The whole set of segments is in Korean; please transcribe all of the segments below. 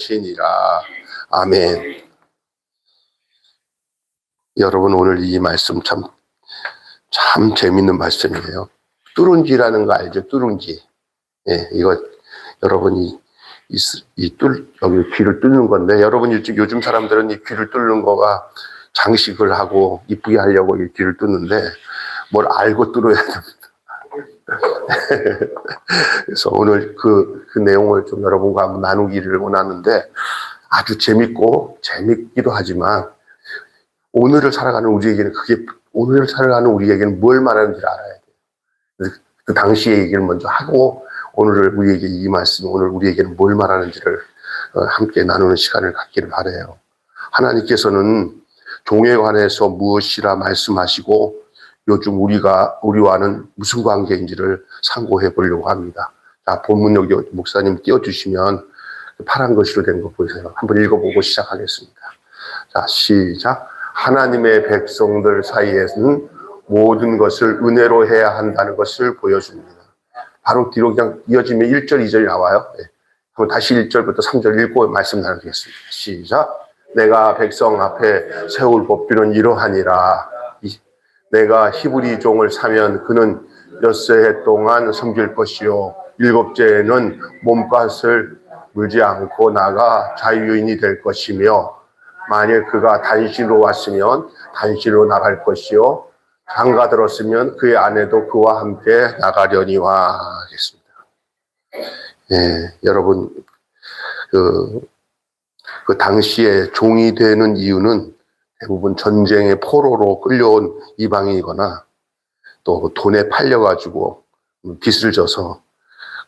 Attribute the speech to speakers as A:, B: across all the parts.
A: 것이니라. 아멘. 여러분, 오늘 이 말씀 참 재밌는 말씀이에요. 뚜룽기라는 거 알죠? 뚜룽기. 예, 이거 여러분이 여기 귀를 뚫는 건데, 여러분 요즘 사람들은 이 귀를 뚫는 거가 장식을 하고 이쁘게 하려고 이 귀를 뚫는데 뭘 알고 뚫어야 됩니다. 그래서 오늘 그 내용을 좀 여러분과 한번 나누기를 원하는데, 아주 재밌기도 하지만 오늘을 살아가는 우리에게는 뭘 말하는지를 알아야 돼요. 그 당시의 얘기를 먼저 하고 오늘 우리에게 이 말씀이 오늘 우리에게는 뭘 말하는지를 함께 나누는 시간을 갖기를 바라요. 하나님께서는 종에 관해서 무엇이라 말씀하시고 요즘 우리와는 무슨 관계인지를 상고해 보려고 합니다. 자, 본문 여기 목사님 띄워주시면 파란 글씨로 된 거 보이세요? 한번 읽어보고 시작하겠습니다. 자, 시작. 하나님의 백성들 사이에는 모든 것을 은혜로 해야 한다는 것을 보여줍니다. 바로 뒤로 그냥 이어지면 1절, 2절이 나와요. 네. 한번 다시 1절부터 3절 읽고 말씀 나누겠습니다. 시작. 내가 백성 앞에 세울 법규는 이러하니라. 내가 히브리 종을 사면 그는 6해 동안 섬길 것이요 7째에는 몸값을 물지 않고 나가 자유인이 될 것이며, 만일 그가 단신으로 왔으면 단신으로 나갈 것이요 장가 들었으면 그의 아내도 그와 함께 나가려니와 하겠습니다. 예, 여러분, 그 당시에 종이 되는 이유는 대부분 전쟁의 포로로 끌려온 이방인이거나 또 돈에 팔려가지고 빚을 져서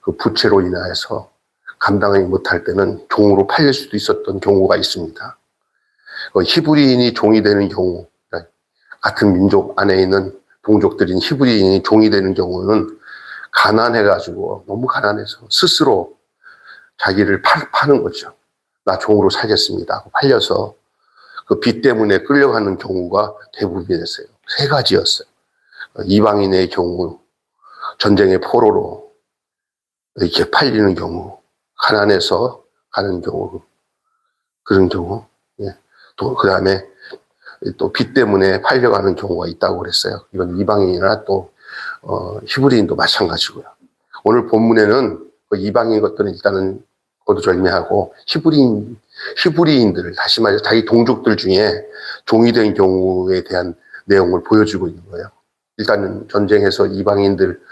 A: 그 부채로 인해서 감당하지 못할 때는 종으로 팔릴 수도 있었던 경우가 있습니다. 히브리인이 종이 되는 경우, 같은 민족 안에 있는 동족들인 히브리인이 종이 되는 경우는 가난해가지고, 너무 가난해서 스스로 자기를 파는 거죠. 나 종으로 살겠습니다 하고 팔려서 그 빚 때문에 끌려가는 경우가 대부분이었어요. 3가지였어요. 이방인의 경우, 전쟁의 포로로 이렇게 팔리는 경우, 가난해서 가는 경우, 그런 경우, 예. 또 그 다음에 또 빚 때문에 팔려가는 경우가 있다고 그랬어요. 이건 이방인이나 또 히브리인도 마찬가지고요. 오늘 본문에는 이방인 것들은 일단은 거두절미하고 히브리인들, 다시 말해서 자기 동족들 중에 종이 된 경우에 대한 내용을 보여주고 있는 거예요. 일단은 전쟁에서 이방인들,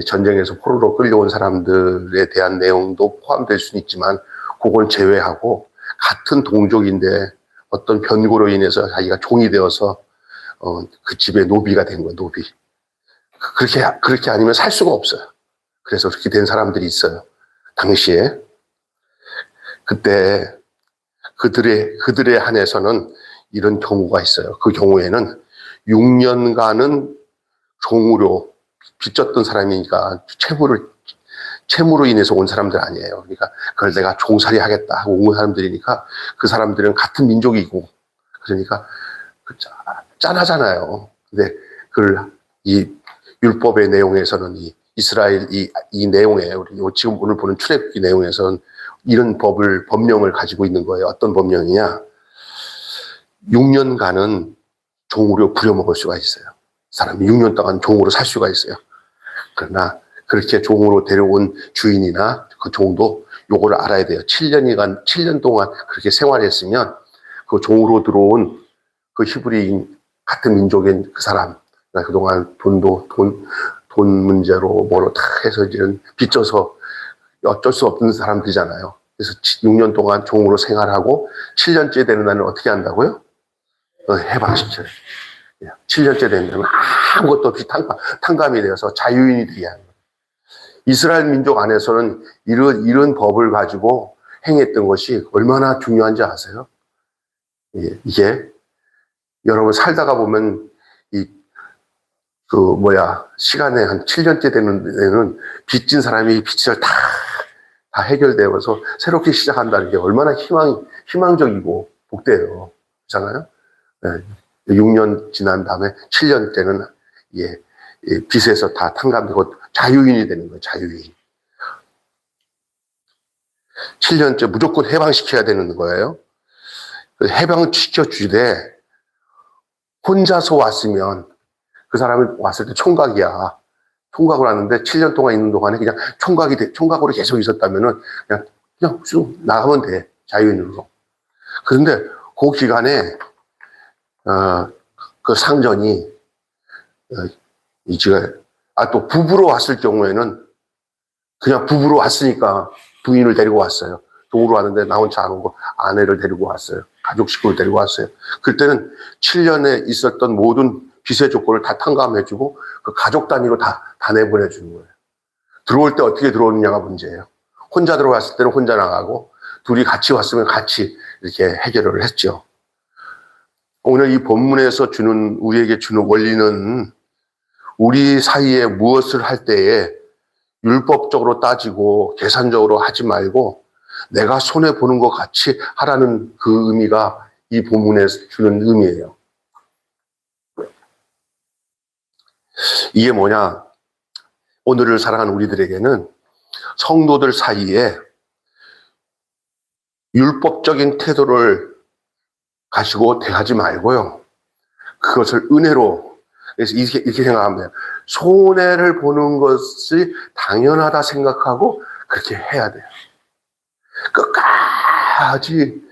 A: 전쟁에서 포로로 끌려온 사람들에 대한 내용도 포함될 수는 있지만 그걸 제외하고 같은 동족인데 어떤 변고로 인해서 자기가 종이 되어서 그 집의 노비가 된 거예요. 노비. 그렇게 아니면 살 수가 없어요. 그래서 그렇게 된 사람들이 있어요. 당시에. 그때 그들에 한해서는 이런 경우가 있어요. 그 경우에는 6년간은 종으로 빚졌던 사람이니까 채무로 인해서 온 사람들 아니에요. 그러니까 그걸 내가 종살이 하겠다 하고 온 사람들이니까, 그 사람들은 같은 민족이고, 그러니까 짠하잖아요. 근데 이 율법의 내용에서는 이스라엘 이 내용에, 우리 지금 오늘 보는 출애굽기 내용에서는 이런 법령을 가지고 있는 거예요. 어떤 법령이냐? 6년간은 종으로 부려먹을 수가 있어요. 사람이 6년 동안 종으로 살 수가 있어요. 그러나 그렇게 종으로 데려온 주인이나 그 종도 요거를 알아야 돼요. 7년 동안 그렇게 생활했으면 그 종으로 들어온 그 히브리인 같은 민족인 그 사람, 그동안 돈 문제로 뭐로 다 해서 이제 빚져서 어쩔 수 없는 사람들이잖아요. 그래서 6년 동안 종으로 생활하고 7년째 되는 날은 어떻게 한다고요? 해방시켜요. 7년째 되면 아무것도 없이 탕감이 되어서 자유인이 되게 하는 거예요. 이스라엘 민족 안에서는 이런 법을 가지고 행했던 것이 얼마나 중요한지 아세요? 이게 여러분 살다가 보면 시간에 한 7년째 되는 데는 빚진 사람이 빚을 다 해결되어서 새롭게 시작한다는 게 얼마나 희망적이고 복돼요. 그렇잖아요? 6년 지난 다음에 7년 때는 빚에서 다 탕감되고 자유인이 되는 거예요. 자유인. 7년째 무조건 해방시켜야 되는 거예요. 해방시켜 주되 혼자서 왔으면 그 사람이 왔을 때 총각이야. 총각을 왔는데 7년 동안 있는 동안에 그냥 총각으로 계속 있었다면은 그냥 쭉 나가면 돼. 자유인으로. 그런데 그 기간에 그 상전이 또 부부로 왔을 경우에는 그냥 부부로 왔으니까 부인을 데리고 왔어요. 동으로 왔는데 나 혼자 안 오고 아내를 데리고 왔어요. 가족 식구를 데리고 왔어요. 그때는 7년에 있었던 모든 빚의 조건을 다 탕감해주고 그 가족 단위로 다 내보내주는 거예요. 들어올 때 어떻게 들어오느냐가 문제예요. 혼자 들어왔을 때는 혼자 나가고 둘이 같이 왔으면 같이 이렇게 해결을 했죠. 오늘 이 본문에서 우리에게 주는 원리는 우리 사이에 무엇을 할 때에 율법적으로 따지고 계산적으로 하지 말고 내가 손해보는 것 같이 하라는 그 의미가 이 본문에서 주는 의미예요. 이게 뭐냐? 오늘을 살아가는 우리들에게는 성도들 사이에 율법적인 태도를 가지고 대하지 말고요. 그것을 은혜로, 그래서 이렇게 생각하면 돼요. 손해를 보는 것이 당연하다 생각하고 그렇게 해야 돼요. 끝까지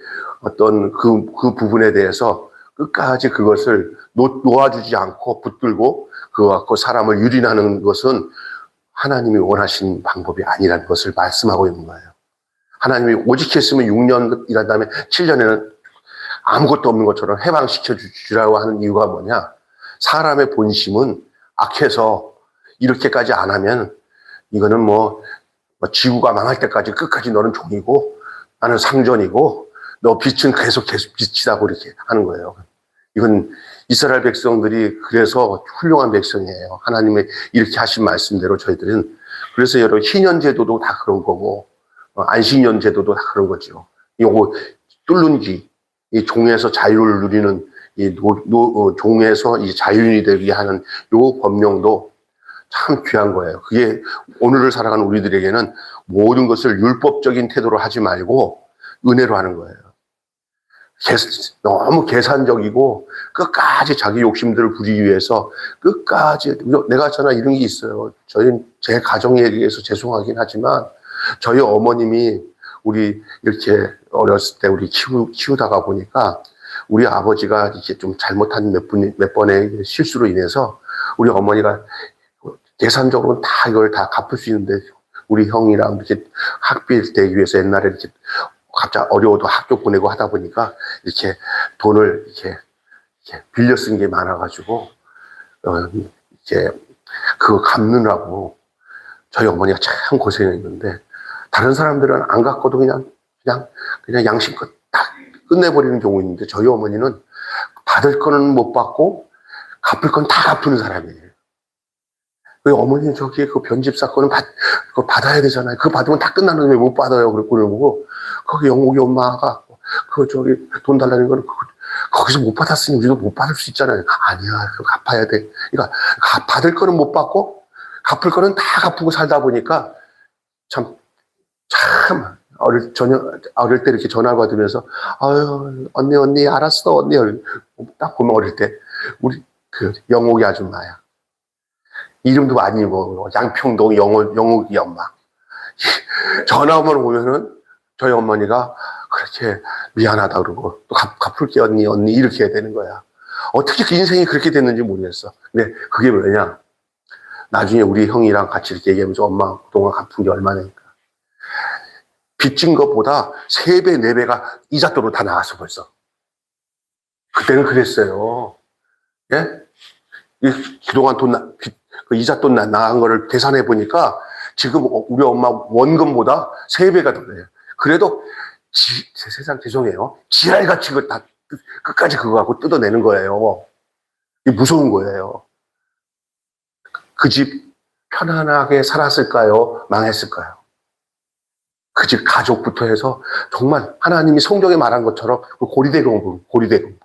A: 어떤 그 부분에 대해서 끝까지 그것을 놓아주지 않고 붙들고 그거 갖고 사람을 유린하는 것은 하나님이 원하신 방법이 아니라는 것을 말씀하고 있는 거예요. 하나님이 오직 했으면 6년 일한 다음에 7년에는 아무것도 없는 것처럼 해방시켜 주라고 하는 이유가 뭐냐? 사람의 본심은 악해서 이렇게까지 안 하면 이거는 지구가 망할 때까지 끝까지 너는 종이고 나는 상전이고 너 빛은 계속 빛이라고 이렇게 하는 거예요. 이건 이스라엘 백성들이 그래서 훌륭한 백성이에요. 하나님의 이렇게 하신 말씀대로 저희들은. 그래서 여러분 희년제도도 다 그런 거고 안식년제도도 다 그런 거죠. 요거 뚫는 기, 이 종에서 자유를 누리는 이 종에서 이 자유인이 되게 하는 요 법령도 참 귀한 거예요. 그게 오늘을 살아가는 우리들에게는 모든 것을 율법적인 태도로 하지 말고 은혜로 하는 거예요. 너무 계산적이고 끝까지 자기 욕심들을 부리기 위해서 끝까지 내가 저나 이런 게 있어요. 제 가정에 의해서 죄송하긴 하지만 저희 어머님이 우리 이렇게 어렸을 때 우리 키우다가 보니까 우리 아버지가 이렇게 좀 잘못한 몇 번의 실수로 인해서 우리 어머니가 계산적으로는 다 이걸 다 갚을 수 있는데 우리 형이랑 이렇게 학비 대기 위해서 옛날에 이렇게 갑자기 어려워도 학교 보내고 하다 보니까 이렇게 돈을 이렇게 빌려 쓴 게 많아가지고 이렇게 그거 갚느라고 저희 어머니가 참 고생했는데 다른 사람들은 안 갚고도 그냥 양심껏 딱 끝내버리는 경우 있는데 저희 어머니는 받을 거는 못 받고 갚을 건 다 갚는 사람이에요. 왜 어머니 저기 그 변집 사건은 그거 받아야 되잖아요. 그거 받으면 다 끝나는데 왜 못 받아요? 그러고 거기 영옥이 엄마가 돈 달라는 거는 거기서 못 받았으니 우리도 못 받을 수 있잖아요. 아니야, 그거 갚아야 돼. 그러니까 받을 거는 못 받고 갚을 거는 다 갚고 살다 보니까 참 어릴 때 이렇게 전화 받으면서 아유 언니 알았어 언니 딱 보면 어릴 때 우리 그 영옥이 아줌마야. 이름도 아니고 양평동 영옥이 엄마. 전화만 오면은 저희 어머니가 그렇게 미안하다 그러고 또 갚을게 언니 이렇게 해야 되는 거야. 어떻게 그 인생이 그렇게 됐는지 모르겠어. 근데 그게 뭐냐? 나중에 우리 형이랑 같이 이렇게 얘기하면서 엄마 그동안 갚은 게 얼마냐니까. 빚진 것보다 3배, 4배가 이자돈으로 다 나왔어 벌써. 그때는 그랬어요. 예? 그동안 그 이자돈 나간 거를 계산해 보니까 지금 우리 엄마 원금보다 3배가 더 돼요. 그래도 세상 죄송해요. 지랄같이 그거 다 끝까지 그거 갖고 뜯어내는 거예요. 이게 무서운 거예요. 그 집 편안하게 살았을까요? 망했을까요? 그 집 가족부터 해서 정말 하나님이 성경에 말한 것처럼 고리대금,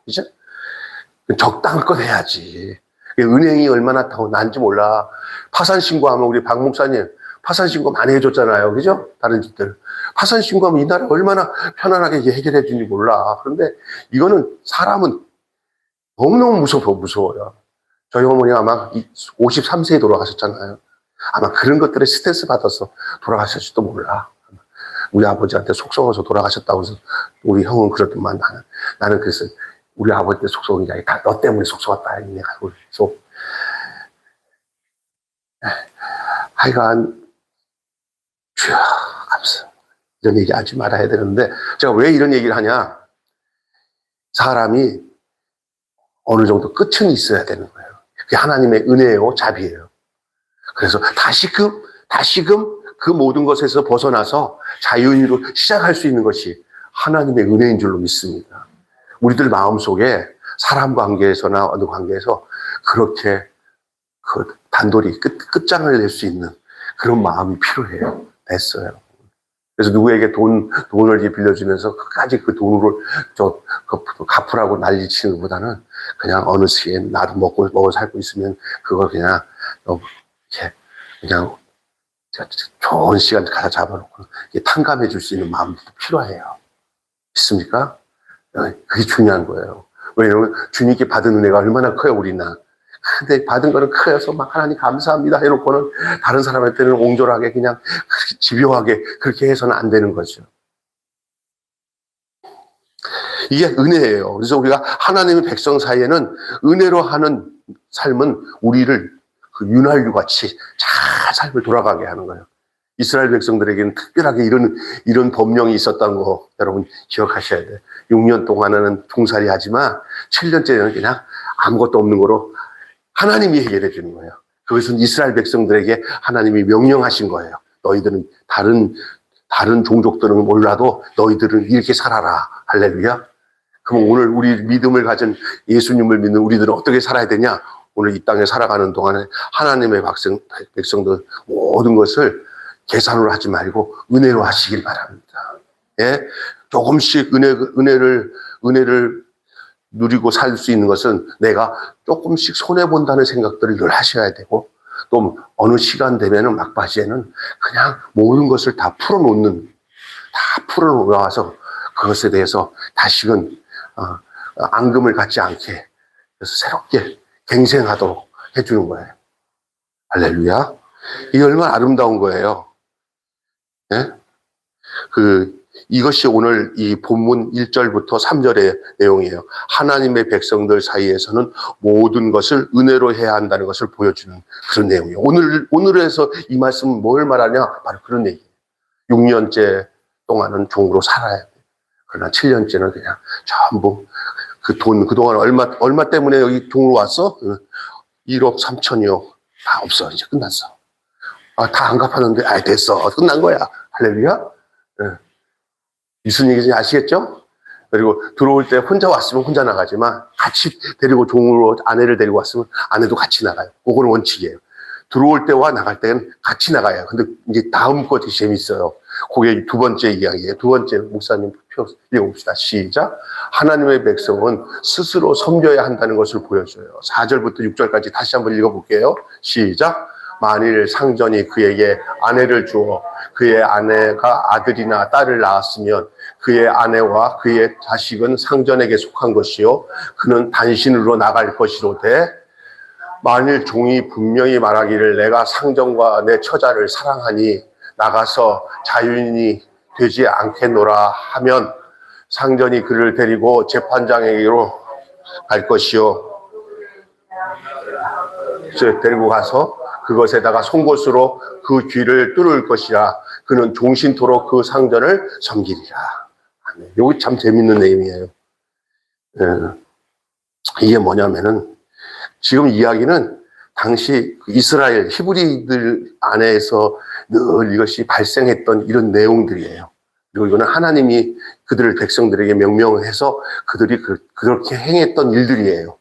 A: 그죠? 적당한 해야지. 은행이 얼마나 더 난지 몰라. 파산 신고하면 우리 박 목사님, 파산 신고 많이 해줬잖아요. 그죠? 다른 집들. 파산 신고하면 이 나라 얼마나 편안하게 해결해 주는지 몰라. 그런데 이거는 사람은 너무너무 무서워요. 저희 어머니 아마 53세에 돌아가셨잖아요. 아마 그런 것들에 스트레스 받아서 돌아가셨을지도 몰라. 우리 아버지한테 속썩어서 돌아가셨다고 해서 우리 형은 그러더만 나는 그래서 우리 아버지한테 속썩은 게 아니라 다 너 때문에 속썩었다. 내가 그래서 하여간 주여 감사. 이런 얘기 하지 말아야 되는데 제가 왜 이런 얘기를 하냐. 사람이 어느 정도 끝은 있어야 되는 거예요. 그게 하나님의 은혜요, 자비예요. 그래서 다시금 그 모든 것에서 벗어나서 자유인으로 시작할 수 있는 것이 하나님의 은혜인 줄로 믿습니다. 우리들 마음속에 사람 관계에서나 어느 관계에서 그렇게 그 단돌이 끝장을 낼 수 있는 그런 마음이 필요해요. 됐어요. 그래서 누구에게 돈을 빌려주면서 끝까지 그 돈으로 갚으라고 난리치는 것보다는 그냥 어느 시기에 나도 먹고 살고 있으면 그걸 그냥 그냥 좋은 시간 가서 잡아놓고 탕감해 줄 수 있는 마음도 필요해요. 있습니까? 그게 중요한 거예요. 왜냐하면 주님께 받은 은혜가 얼마나 커요, 우리나. 근데 받은 거는 커서 막 하나님 감사합니다 해놓고는 다른 사람한테는 옹졸하게 그냥 그렇게 집요하게 그렇게 해서는 안 되는 거죠. 이게 은혜예요. 그래서 우리가 하나님의 백성 사이에는 은혜로 하는 삶은 우리를 그 윤활유 같이 잘 삶을 돌아가게 하는 거예요. 이스라엘 백성들에게는 특별하게 이런 법령이 있었다는 거 여러분 기억하셔야 돼요. 6년 동안은 종살이 하지만 7년째는 그냥 아무것도 없는 거로 하나님이 해결해 주는 거예요. 그것은 이스라엘 백성들에게 하나님이 명령하신 거예요. 너희들은 다른 종족들은 몰라도 너희들은 이렇게 살아라. 할렐루야. 그럼 오늘 우리 믿음을 가진 예수님을 믿는 우리들은 어떻게 살아야 되냐? 오늘 이 땅에 살아가는 동안에 하나님의 백성들 모든 것을 계산으로 하지 말고 은혜로 하시길 바랍니다. 예? 조금씩 은혜를 누리고 살 수 있는 것은 내가 조금씩 손해본다는 생각들을 늘 하셔야 되고 또 어느 시간 되면은 막바지에는 그냥 모든 것을 다 풀어놓아서 그것에 대해서 다시금 앙금을 갖지 않게 그래서 새롭게 갱생하도록 해주는 거예요. 할렐루야. 이게 얼마나 아름다운 거예요. 예? 이것이 오늘 이 본문 1절부터 3절의 내용이에요. 하나님의 백성들 사이에서는 모든 것을 은혜로 해야 한다는 것을 보여주는 그런 내용이에요. 오늘에서 이 말씀은 뭘 말하냐? 바로 그런 얘기예요. 6년째 동안은 종으로 살아야 돼요. 그러나 7년째는 그냥 전부 그동안 얼마 때문에 여기 종으로 왔어? 1억 3천이요. 다 없어. 이제 끝났어. 다 안 갚았는데, 됐어. 끝난 거야. 할렐루야? 네. 무슨 얘기인지 아시겠죠? 그리고 들어올 때 혼자 왔으면 혼자 나가지만 같이 데리고 종으로 아내를 데리고 왔으면 아내도 같이 나가요. 그거는 원칙이에요. 들어올 때와 나갈 때는 같이 나가요. 근데 이제 다음 것이 재밌어요. 그게 두 번째 이야기예요. 두 번째 목사님 표 읽어봅시다. 시작. 하나님의 백성은 스스로 섬겨야 한다는 것을 보여줘요. 4절부터 6절까지 다시 한번 읽어볼게요. 시작. 만일 상전이 그에게 아내를 주어 그의 아내가 아들이나 딸을 낳았으면 그의 아내와 그의 자식은 상전에게 속한 것이요 그는 단신으로 나갈 것이로되 만일 종이 분명히 말하기를 내가 상전과 내 처자를 사랑하니 나가서 자유인이 되지 않겠노라 하면 상전이 그를 데리고 재판장에게로 갈 것이요 데리고 가서 그것에다가 송곳으로 그 귀를 뚫을 것이라 그는 종신토록 그 상전을 섬기리라. 여기 참 재밌는 내용이에요. 이게 뭐냐면은 지금 이야기는 당시 이스라엘 히브리들 안에서 늘 이것이 발생했던 이런 내용들이에요. 그리고 이거는 하나님이 그들을 백성들에게 명령해서 그들이 그렇게 행했던 일들이에요.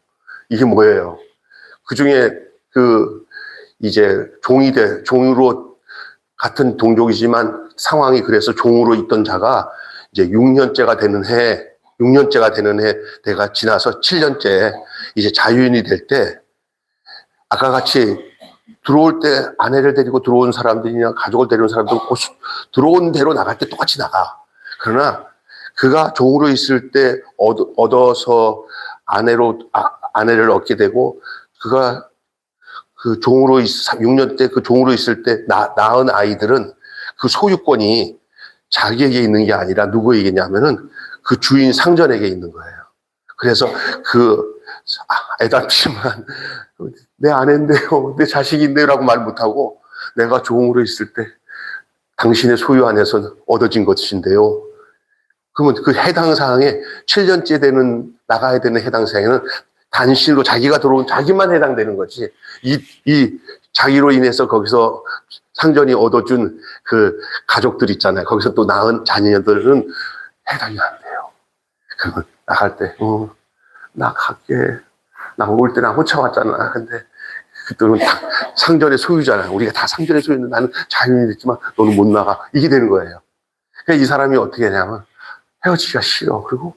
A: 이게 뭐예요? 그 중에 이제 종으로 같은 동족이지만 상황이 그래서 종으로 있던 자가 이제 6년째가 되는 해가 지나서 7년째 이제 자유인이 될 때 아까 같이 들어올 때 아내를 데리고 들어온 사람들이나 가족을 데려온 사람들은 들어온 대로 나갈 때 똑같이 나가. 그러나 그가 종으로 있을 때 얻어서 아내를 얻게 되고, 그가 그 종으로 6년 때 그 종으로 있을 때 낳은 아이들은 그 소유권이 자기에게 있는 게 아니라 누구에게 있냐면은 그 주인 상전에게 있는 거예요. 그래서 애답지만 내 아내인데요, 내 자식인데요 라고 말 못하고, 내가 종으로 있을 때 당신의 소유 안에서 얻어진 것인데요. 그러면 그 해당 사항에 7년째 나가야 되는 해당 사항에는 단신으로 자기가 들어온 자기만 해당되는 거지. 이 자기로 인해서 거기서 상전이 얻어준 그 가족들 있잖아요. 거기서 또 낳은 자녀들은 해당이 안 돼요. 그러면 나갈 때, 나 갈게. 나 올 때 나 쫓아왔잖아. 근데 그들은 다 상전의 소유잖아요. 우리가 다 상전의 소유인데 나는 자유인이 됐지만 너는 못 나가. 이게 되는 거예요. 그러니까 이 사람이 어떻게 하냐면 헤어지기가 싫어. 그리고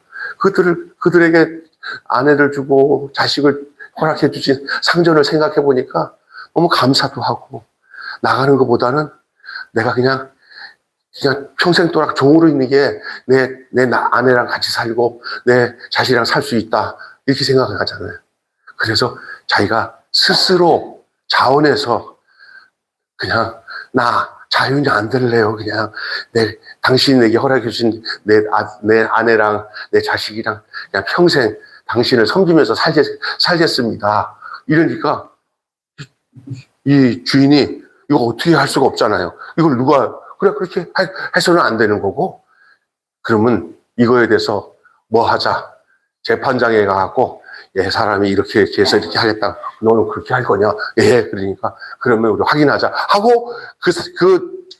A: 그들에게 아내를 주고 자식을 허락해 주신 상전을 생각해 보니까 너무 감사도 하고, 나가는 것보다는 내가 그냥 평생 동안 종으로 있는 게 내 아내랑 같이 살고 내 자식이랑 살 수 있다, 이렇게 생각을 하잖아요. 그래서 자기가 스스로 자원해서 그냥 나 자유인이 안 될래요. 그냥 당신이 내게 허락해 주신 내 아내랑 내 자식이랑 그냥 평생 당신을 섬기면서 살겠습니다. 이러니까 이 주인이 이거 어떻게 할 수가 없잖아요. 이걸 그래, 그렇게 해서는 안 되는 거고, 그러면 이거에 대해서 뭐 하자. 재판장에 가고, 사람이 이렇게 해서 이렇게 하겠다. 너는 그렇게 할 거냐? 예, 그러니까, 그러면 우리 확인하자. 하고,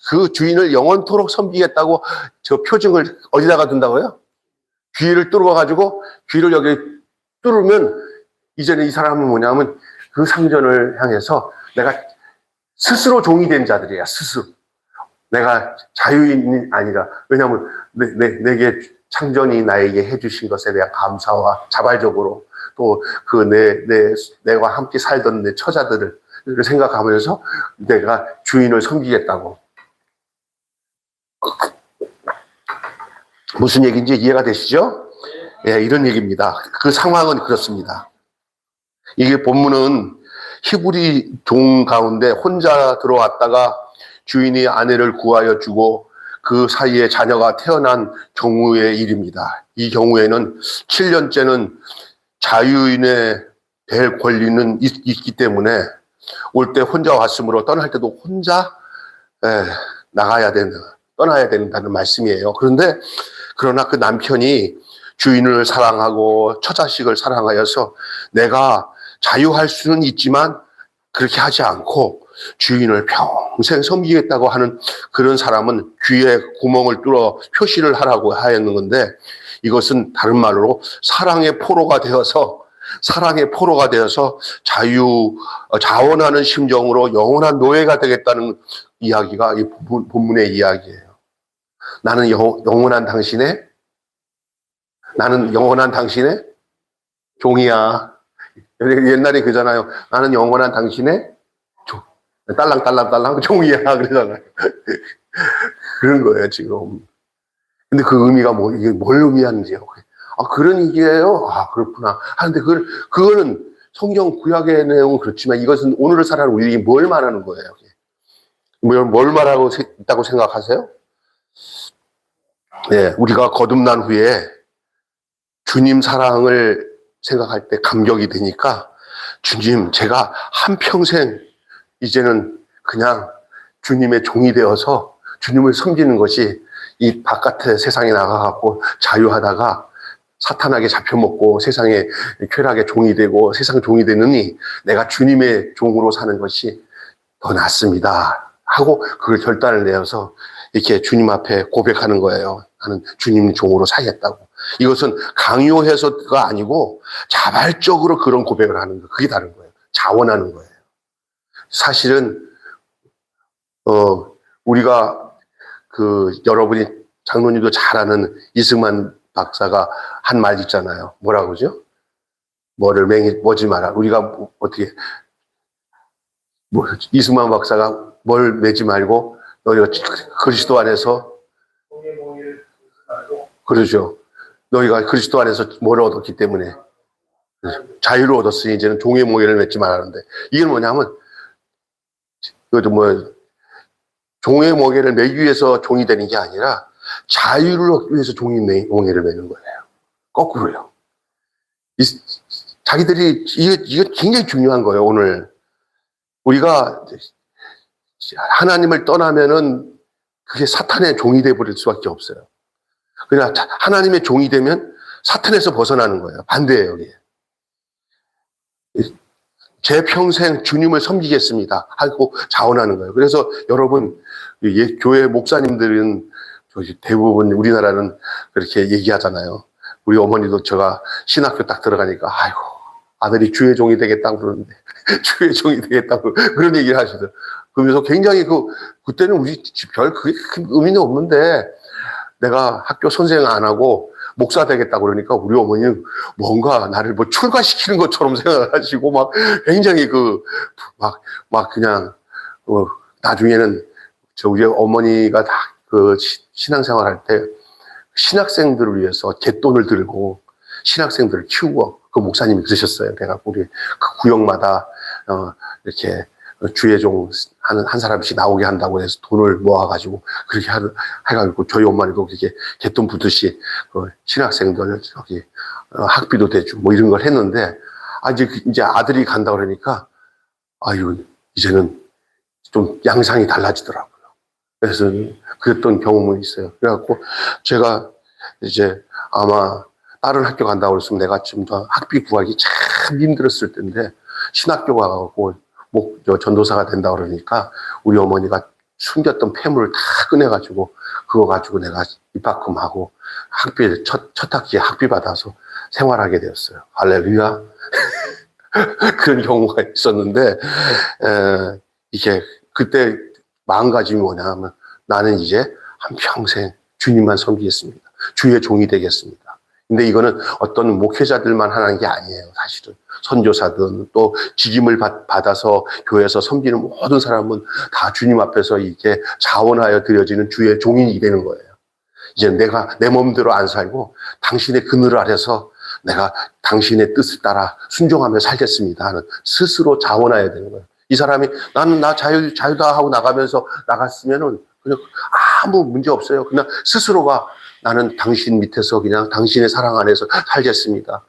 A: 그 주인을 영원토록 섬기겠다고 저 표징을 어디다가 둔다고요? 귀를 뚫어가지고, 귀를 여기 뚫으면, 이제는 이 사람은 뭐냐면, 그 상전을 향해서 내가 스스로 종이 된 자들이야, 스스로. 내가 자유인이 아니라, 왜냐하면 내게 창전이 나에게 해주신 것에 대한 감사와 자발적으로 또 내가 함께 살던 내 처자들을 생각하면서 내가 주인을 섬기겠다고. 무슨 얘기인지 이해가 되시죠? 예, 이런 얘기입니다. 그 상황은 그렇습니다. 이게 본문은 히브리 종 가운데 혼자 들어왔다가 주인이 아내를 구하여 주고 그 사이에 자녀가 태어난 경우의 일입니다. 이 경우에는 7년째는 자유인의 될 권리는 있기 때문에 올 때 혼자 왔으므로 떠날 때도 혼자 떠나야 된다는 말씀이에요. 그러나 그 남편이 주인을 사랑하고 처자식을 사랑하여서 내가 자유할 수는 있지만 그렇게 하지 않고 주인을 평생 섬기겠다고 하는 그런 사람은 귀에 구멍을 뚫어 표시를 하라고 하였는 건데, 이것은 다른 말로 사랑의 포로가 되어서 자원하는 심정으로 영원한 노예가 되겠다는 이야기가 이 본문의 이야기예요. 나는 영원한 당신의 종이야. 옛날에 그잖아요. 나는 영원한 당신의 딸랑딸랑딸랑 종이야. 그러잖아요. 그런 거예요, 지금. 근데 그 의미가 이게 뭘 의미하는지요. 그런 얘기예요. 그렇구나. 하는데 그거는 성경 구약의 내용은 그렇지만 이것은 오늘을 살아가는 우리에게 뭘 말하는 거예요? 뭘 말하고 있다고 생각하세요? 네, 우리가 거듭난 후에 주님 사랑을 생각할 때 감격이 되니까, 주님, 제가 한평생 이제는 그냥 주님의 종이 되어서 주님을 섬기는 것이, 이 바깥에 세상에 나가갖고 자유하다가 사탄에게 잡혀먹고 세상의 쾌락의 종이 되고 세상 종이 되느니 내가 주님의 종으로 사는 것이 더 낫습니다 하고 그걸 결단을 내어서 이렇게 주님 앞에 고백하는 거예요. 나는 주님 종으로 살겠다고. 이것은 강요해서가 아니고 자발적으로 그런 고백을 하는 거예요. 그게 다른 거예요. 자원하는 거예요. 사실은 우리가 여러분이 장로님도 잘 아는 이승만 박사가 한 말 있잖아요. 뭐라고 그러죠? 뭐지 마라. 우리가 어떻게 이승만 박사가 뭘 매지 말고 너희가 그리스도 안에서 그러죠. 너희가 그리스도 안에서 뭘 얻었기 때문에 자유를 얻었으니 이제는 종의 몽에를 맺지 말라는데, 이게 뭐냐면 그것도 종의 몽에를 매기 위해서 종이 되는 게 아니라 자유를 얻기 위해서 종의 몽에를 매는 거예요. 거꾸로요. 자기들이 이게 굉장히 중요한 거예요. 오늘 우리가 하나님을 떠나면은 그게 사탄의 종이 돼 버릴 수밖에 없어요. 그냥 하나님의 종이 되면 사탄에서 벗어나는 거예요. 반대예요, 이게. 제 평생 주님을 섬기겠습니다 하고 자원하는 거예요. 그래서 여러분, 교회 목사님들은 대부분 우리나라는 그렇게 얘기하잖아요. 우리 어머니도 제가 신학교 딱 들어가니까 아이고 아들이 주의 종이 되겠다고 그러는데 주의 종이 되겠다고 그런 얘기를 하시더라고요. 그러면서 굉장히 그때는 우리 별 그게 큰 의미는 없는데 내가 학교 선생 안 하고 목사 되겠다고 그러니까 우리 어머니는 뭔가 나를 출가시키는 것처럼 생각을 하시고 막 굉장히 막 그냥 나중에는 우리 어머니가 다 신앙생활 할 때 신학생들을 위해서 갯돈을 들고 신학생들을 키우고 그 목사님이 그러셨어요. 그래갖고 우리 그 구역마다 이렇게 주의 종 한 사람씩 나오게 한다고 해서 돈을 모아가지고 그렇게 해가지고 저희 엄마도 그렇게 갯돈 부듯이 신학생들 저기 학비도 대주고 이런 걸 했는데 이제 아들이 간다 그러니까 아유 이제는 좀 양상이 달라지더라고요. 그래서 그랬던 경험은 있어요. 그래갖고 제가 이제 아마 다른 학교 간다고 그랬으면 내가 좀 더 학비 구하기 참 힘들었을 텐데 신학교 가고 전도사가 된다 그러니까 우리 어머니가 숨겼던 폐물을 다 꺼내가지고 그거 가지고 내가 입학금하고 학비에 첫 학기에 학비 받아서 생활하게 되었어요. 할렐루야. 그런 경우가 있었는데 이게 그때 마음가짐이 뭐냐면 나는 이제 한평생 주님만 섬기겠습니다. 주의 종이 되겠습니다. 근데 이거는 어떤 목회자들만 하는 게 아니에요. 사실은 선교사든 또 직임을 받아서 교회에서 섬기는 모든 사람은 다 주님 앞에서 이렇게 자원하여 드려지는 주의 종인이 되는 거예요. 이제 내가 내 몸대로 안 살고 당신의 그늘 아래서 내가 당신의 뜻을 따라 순종하며 살겠습니다 하는 스스로 자원해야 되는 거예요. 이 사람이 나는 나 자유다 하고 나갔으면은 그냥 아무 문제 없어요. 그냥 스스로가 나는 당신 밑에서 그냥 당신의 사랑 안에서 살겠습니다.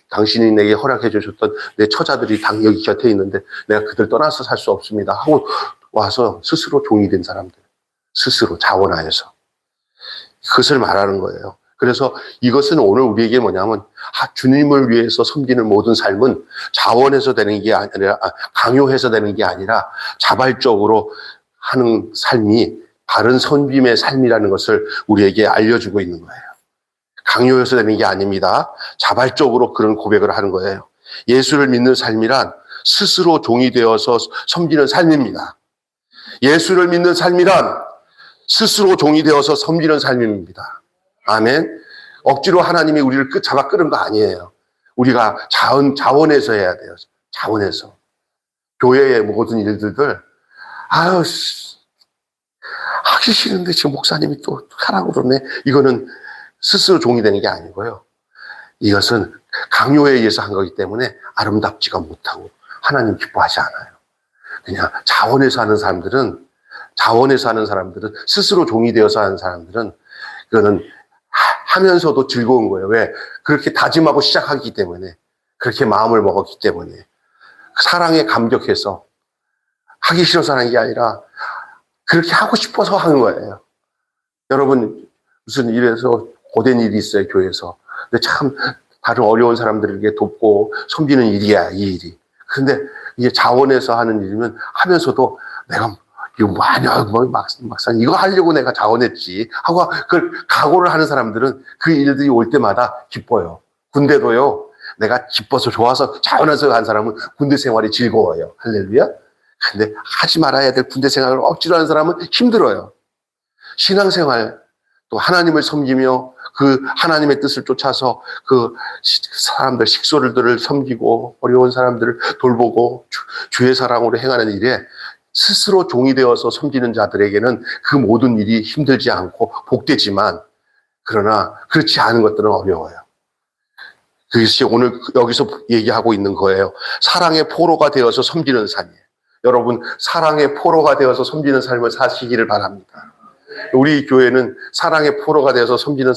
A: 당신이 내게 허락해 주셨던 내 처자들이 여기 곁에 있는데 내가 그들 떠나서 살 수 없습니다 하고 와서 스스로 종이 된 사람들, 스스로 자원하여서 그것을 말하는 거예요. 그래서 이것은 오늘 우리에게 뭐냐면 주님을 위해서 섬기는 모든 삶은 자원해서 되는 게 아니라 강요해서 되는 게 아니라 자발적으로 하는 삶이 바른 선빔의 삶이라는 것을 우리에게 알려주고 있는 거예요. 강요해서 되는 게 아닙니다. 자발적으로 그런 고백을 하는 거예요. 예수를 믿는 삶이란 스스로 종이 되어서 섬기는 삶입니다. 예수를 믿는 삶이란 스스로 종이 되어서 섬기는 삶입니다. 아멘. 억지로 하나님이 우리를 잡아 끄는 거 아니에요. 우리가 자원해서 해야 돼요. 자원해서. 교회의 모든 일들을 하기 싫은데 지금 목사님이 또 하라고 그러네. 이거는 스스로 종이 되는 게 아니고요. 이것은 강요에 의해서 한 거기 때문에 아름답지가 못하고 하나님 기뻐하지 않아요. 그냥 자원해서 하는 사람들은 스스로 종이 되어서 하는 사람들은 그거는 하면서도 즐거운 거예요. 왜? 그렇게 다짐하고 시작하기 때문에, 그렇게 마음을 먹었기 때문에, 사랑에 감격해서 하기 싫어서 하는 게 아니라 그렇게 하고 싶어서 하는 거예요. 여러분 무슨 일에서 고된 일이 있어요, 교회에서. 근데 참 다른 어려운 사람들에게 돕고 섬기는 일이야, 이 일이. 근데 이게 자원해서 하는 일이면 하면서도 내가 이거 뭐 하냐, 막상 이거 하려고 내가 자원했지 하고 그걸 각오를 하는 사람들은 그 일들이 올 때마다 기뻐요. 군대도요, 내가 기뻐서 좋아서 자원해서 한 사람은 군대 생활이 즐거워요. 할렐루야. 근데 하지 말아야 될 군대 생활을 억지로 하는 사람은 힘들어요. 신앙생활, 또 하나님을 섬기며 그 하나님의 뜻을 쫓아서 그 사람들, 식소들을 섬기고 어려운 사람들을 돌보고 주의 사랑으로 행하는 일에 스스로 종이 되어서 섬기는 자들에게는 그 모든 일이 힘들지 않고 복되지만, 그러나 그렇지 않은 것들은 어려워요. 그것이 오늘 여기서 얘기하고 있는 거예요. 사랑의 포로가 되어서 섬기는 삶이에요. 여러분, 사랑의 포로가 되어서 섬기는 삶을 사시기를 바랍니다. 우리 교회는 사랑의 포로가 되어서 섬기는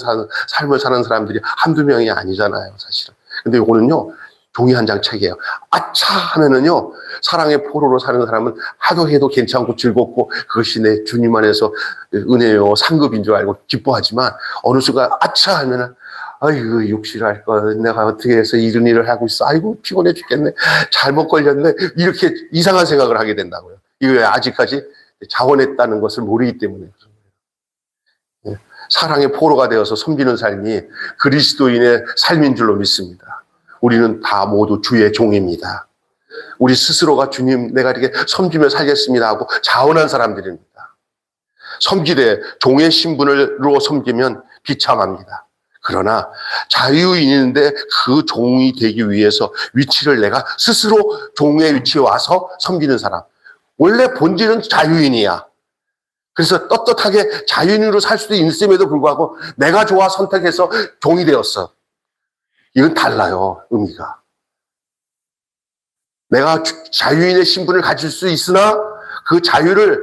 A: 삶을 사는 사람들이 한두 명이 아니잖아요, 사실은. 근데 이거는요, 종이 한 장 책이에요. 아차 하면은요, 사랑의 포로로 사는 사람은 하도 해도 괜찮고 즐겁고 그것이 내 주님 안에서 은혜요, 상급인 줄 알고 기뻐하지만, 어느 순간 아차 하면은 아이고, 육실할 걸 내가 어떻게 해서 이런 일을 하고 있어. 아이고, 피곤해 죽겠네. 잘못 걸렸네. 이렇게 이상한 생각을 하게 된다고요. 이거 아직까지 자원했다는 것을 모르기 때문에. 사랑의 포로가 되어서 섬기는 삶이 그리스도인의 삶인 줄로 믿습니다. 우리는 다 모두 주의 종입니다. 우리 스스로가 주님, 내가 이렇게 섬기며 살겠습니다 하고 자원한 사람들입니다. 섬기되 종의 신분으로 섬기면 비참합니다. 그러나 자유인인데 그 종이 되기 위해서 위치를 내가 스스로 종의 위치에 와서 섬기는 사람. 원래 본질은 자유인이야. 그래서 떳떳하게 자유인으로 살 수도 있음에도 불구하고 내가 좋아 선택해서 종이 되었어. 이건 달라요, 의미가. 내가 자유인의 신분을 가질 수 있으나 그 자유를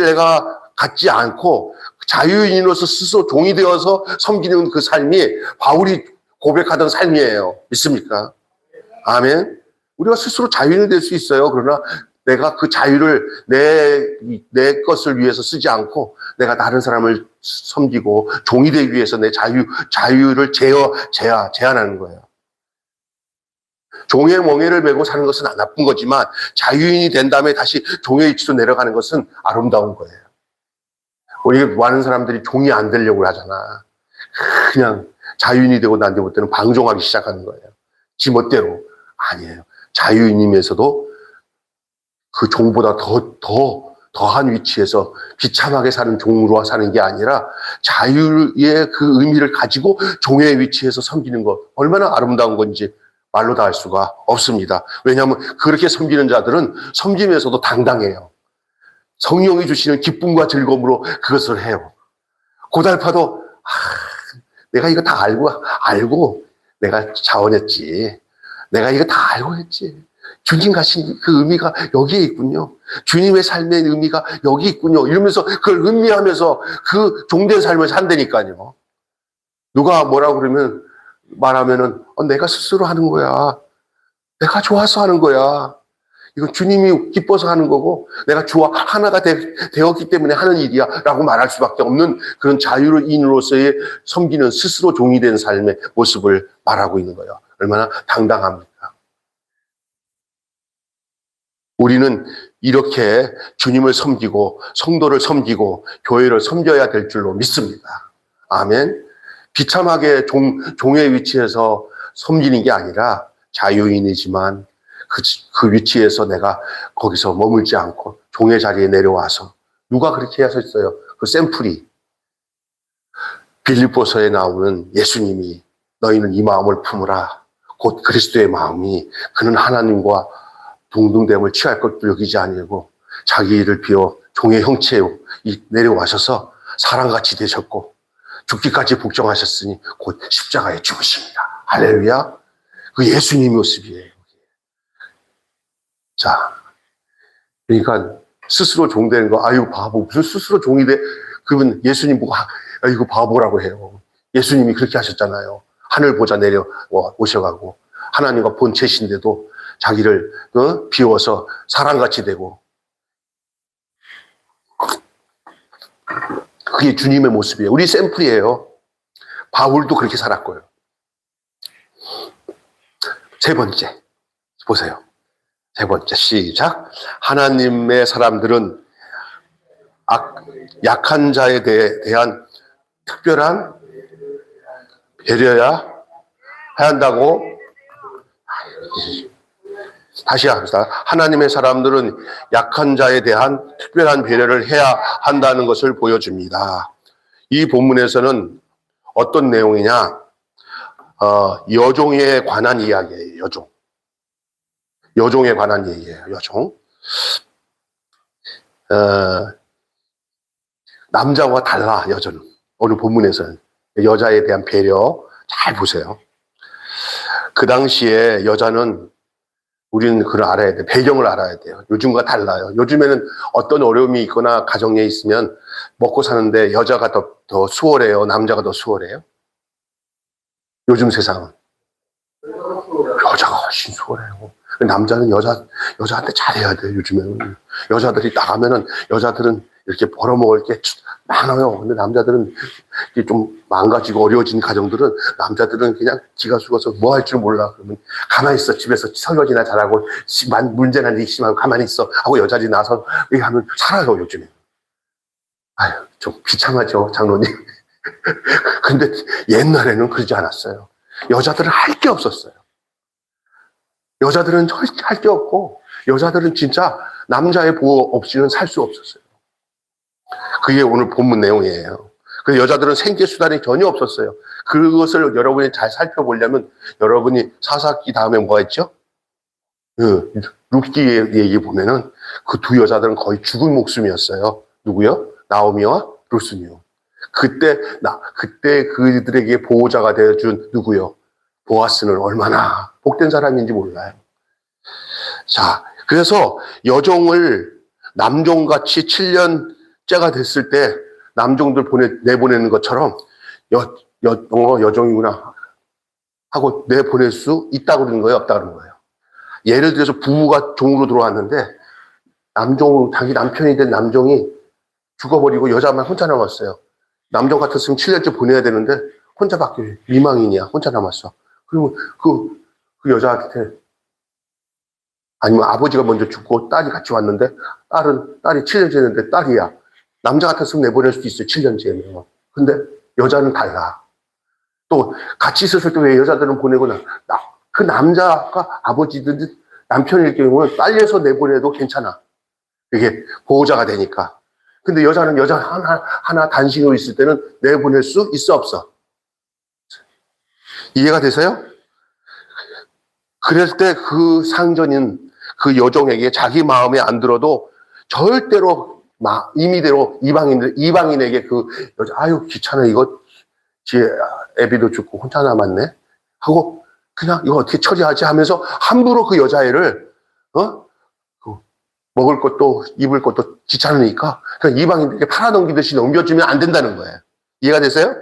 A: 내가 갖지 않고 자유인으로서 스스로 종이 되어서 섬기는 그 삶이 바울이 고백하던 삶이에요. 믿습니까? 아멘. 우리가 스스로 자유인이 될 수 있어요. 그러나 내가 그 자유를 내 것을 위해서 쓰지 않고 내가 다른 사람을 섬기고 종이 되기 위해서 내 자유를 제한하는 거예요. 종의 멍에를 메고 사는 것은 안 나쁜 거지만 자유인이 된 다음에 다시 종의 위치로 내려가는 것은 아름다운 거예요. 우리 많은 사람들이 종이 안 되려고 하잖아. 그냥 자유인이 되고 난 뒤부터는 방종하기 시작하는 거예요. 지 멋대로. 아니에요. 자유인이면서도 그 종보다 더한 위치에서 비참하게 사는 종으로 사는 게 아니라 자유의 그 의미를 가지고 종의 위치에서 섬기는 것, 얼마나 아름다운 건지 말로 다 할 수가 없습니다. 왜냐하면 그렇게 섬기는 자들은 섬기면서도 당당해요. 성령이 주시는 기쁨과 즐거움으로 그것을 해요. 고달파도 내가 이거 다 알고 내가 자원했지. 내가 이거 다 알고 했지. 주님 가신 그 의미가 여기에 있군요. 주님의 삶의 의미가 여기 있군요. 이러면서 그걸 음미하면서 그 종된 삶을 산다니까요. 누가 뭐라고 말하면은 내가 스스로 하는 거야. 내가 좋아서 하는 거야. 이건 주님이 기뻐서 하는 거고 내가 하나가 되었기 때문에 하는 일이야 라고 말할 수밖에 없는 그런 자유인으로서의 섬기는 스스로 종이 된 삶의 모습을 말하고 있는 거예요. 얼마나 당당합니까? 우리는 이렇게 주님을 섬기고 성도를 섬기고 교회를 섬겨야 될 줄로 믿습니다. 아멘. 비참하게 종의 위치에서 섬기는 게 아니라 자유인이지만 그 위치에서 내가 거기서 머물지 않고 종의 자리에 내려와서 누가 그렇게 하셨어요? 그 샘플이 빌립보서에 나오는 예수님이 너희는 이 마음을 품으라. 곧 그리스도의 마음이 그는 하나님과 동등됨을 취할 것도 여기지 아니고 자기 일을 비워 종의 형체에 내려와셔서 사람같이 되셨고 죽기까지 복종하셨으니 곧 십자가에 죽으십니다. 할렐루야. 그 예수님의 모습이에요. 자, 그러니까 스스로 종되는 거, 아유 바보, 무슨 스스로 종이 돼? 그러면 예수님 보고 아이고 바보라고 해요. 예수님이 그렇게 하셨잖아요. 하늘 보자 내려 오셔가고 하나님과 본체신데도 자기를 비워서 사람같이 되고, 그게 주님의 모습이에요. 우리 샘플이에요. 바울도 그렇게 살았고요. 세 번째 보세요. 세 번째 시작. 하나님의 사람들은 약한 자에 대한 특별한 배려야 해야 한다고. 다시 합시다. 하나님의 사람들은 약한 자에 대한 특별한 배려를 해야 한다는 것을 보여줍니다. 이 본문에서는 어떤 내용이냐? 여종에 관한 이야기예요. 여종에 관한 얘기예요. 여종. 남자와 달라, 여자는. 오늘 본문에서는. 여자에 대한 배려 잘 보세요. 그 당시에 여자는 우리는 그걸 알아야 돼. 배경을 알아야 돼요. 요즘과 달라요. 요즘에는 어떤 어려움이 있거나 가정에 있으면 먹고 사는데 여자가 더 수월해요? 남자가 더 수월해요? 요즘 세상은. 여자가 훨씬 수월해요. 남자는 여자한테 잘해야 돼요, 요즘에는. 여자들이 나가면은, 여자들은 이렇게 벌어먹을 게 많아요. 근데 남자들은 좀 망가지고 어려워진 가정들은 남자들은 그냥 지가 죽어서 뭐 할 줄 몰라. 그러면 가만히 있어. 집에서 설거지나 잘하고, 문제나 니 심하고 가만히 있어. 하고 여자들이 나서 이렇게 하면 살아요, 요즘에. 아유, 좀 비참하죠, 장로님. 근데 옛날에는 그러지 않았어요. 여자들은 할 게 없었어요. 여자들은 할 게 없고, 여자들은 진짜 남자의 보호 없이는 살 수 없었어요. 그게 오늘 본문 내용이에요. 그래서 여자들은 생계 수단이 전혀 없었어요. 그것을 여러분이 잘 살펴보려면 여러분이 사사기 다음에 뭐 했죠? 룻기의 얘기 보면은 그 두 여자들은 거의 죽은 목숨이었어요. 누구요? 나오미와 룻이요. 그때 그들에게 보호자가 되어준 누구요? 보아스는 얼마나 복된 사람인지 몰라요. 자, 그래서 여종을 남종같이 7년째가 됐을 때 남종들 내보내는 것처럼 여종이구나 하고 내보낼 수 있다고 그러는 거예요? 없다고 그러는 거예요? 예를 들어서 부부가 종으로 들어왔는데 자기 남편이 된 남종이 죽어버리고 여자만 혼자 남았어요. 남종 같았으면 7년째 보내야 되는데 혼자밖에 미망인이야. 혼자 남았어. 그리고 그 여자한테 아니면 아버지가 먼저 죽고 딸이 같이 왔는데 딸이 7년째 됐는데 딸이야. 남자 같았으면 내보낼 수도 있어요. 7년째면. 근데 여자는 달라. 또 같이 있었을 때 왜 여자들은 보내고 그 남자가 아버지든 남편일 경우는 딸려서 내보내도 괜찮아. 이게 보호자가 되니까. 근데 여자는 여자 하나 단신으로 있을 때는 내보낼 수 있어 없어? 이해가 되세요? 그럴 때 그 상전인 그 여종에게 자기 마음에 안 들어도 절대로 임의대로 이방인에게 그 여자, 아유 귀찮아 이거 지 애비도 죽고 혼자 남았네 하고 그냥 이거 어떻게 처리하지 하면서 함부로 그 여자애를 먹을 것도 입을 것도 귀찮으니까 그냥 이방인들에게 팔아넘기듯이 넘겨주면 안 된다는 거예요. 이해가 되세요?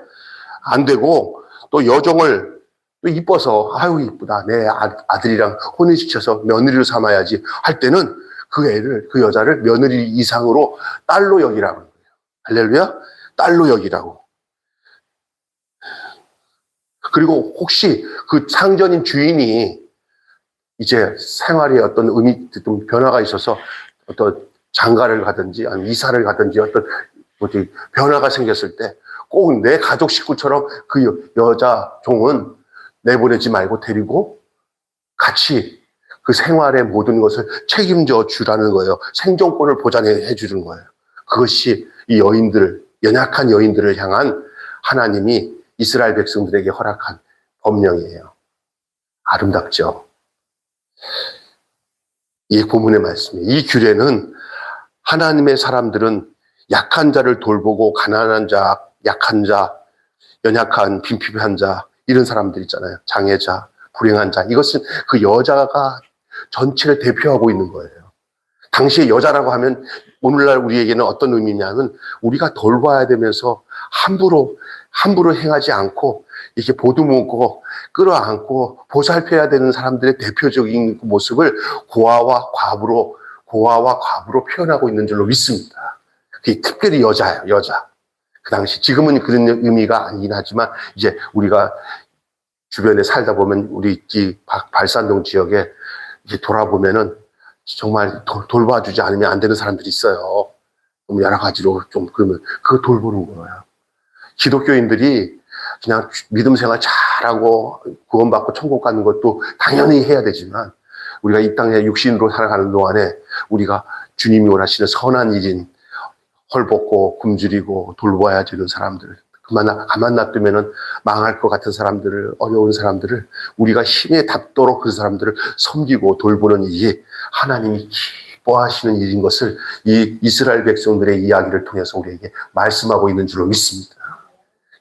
A: 안 되고 또 여종을 또 이뻐서 아유 이쁘다 내 아들이랑 혼인시켜서 며느리로 삼아야지 할 때는 그 여자를 며느리 이상으로 딸로 여기라고 하는 거예요. 할렐루야? 딸로 여기라고. 그리고 혹시 그 상전인 주인이 이제 생활에 어떤 좀 변화가 있어서 어떤 장가를 가든지 아니면 이사를 가든지 어떤 변화가 생겼을 때 꼭 내 가족 식구처럼 그 여자 종은 내보내지 말고 데리고 같이 그 생활의 모든 것을 책임져 주라는 거예요. 생존권을 보장해 주는 거예요. 그것이 이 연약한 여인들을 향한 하나님이 이스라엘 백성들에게 허락한 법령이에요. 아름답죠? 이 본문의 말씀이에요. 이 규례는 하나님의 사람들은 약한 자를 돌보고 가난한 자, 약한 자, 연약한 빈핍한 자 이런 사람들 있잖아요. 장애자, 불행한 자. 이것은 그 여자가 전체를 대표하고 있는 거예요. 당시에 여자라고 하면 오늘날 우리에게는 어떤 의미냐면 우리가 돌봐야 되면서 함부로 행하지 않고 이렇게 보듬고 끌어안고 보살펴야 되는 사람들의 대표적인 모습을 고아와 과부로 표현하고 있는 줄로 믿습니다. 그게 특별히 여자예요, 여자. 그 당시 지금은 그런 의미가 아니긴 하지만 이제 우리가 주변에 살다 보면 우리 발산동 지역에 이제 돌아보면은 정말 돌봐주지 않으면 안 되는 사람들이 있어요. 여러 가지로 좀 그러면 그거 돌보는 거예요. 기독교인들이 그냥 믿음 생활 잘하고 구원받고 천국 가는 것도 당연히 해야 되지만 우리가 이 땅에 육신으로 살아가는 동안에 우리가 주님이 원하시는 선한 일인 헐벗고 굶주리고 돌봐야 되는 사람들 가만 놔두면은 망할 것 같은 사람들을, 어려운 사람들을 우리가 힘에 닿도록 그 사람들을 섬기고 돌보는 일이 하나님이 기뻐하시는 일인 것을 이 이스라엘 백성들의 이야기를 통해서 우리에게 말씀하고 있는 줄로 믿습니다.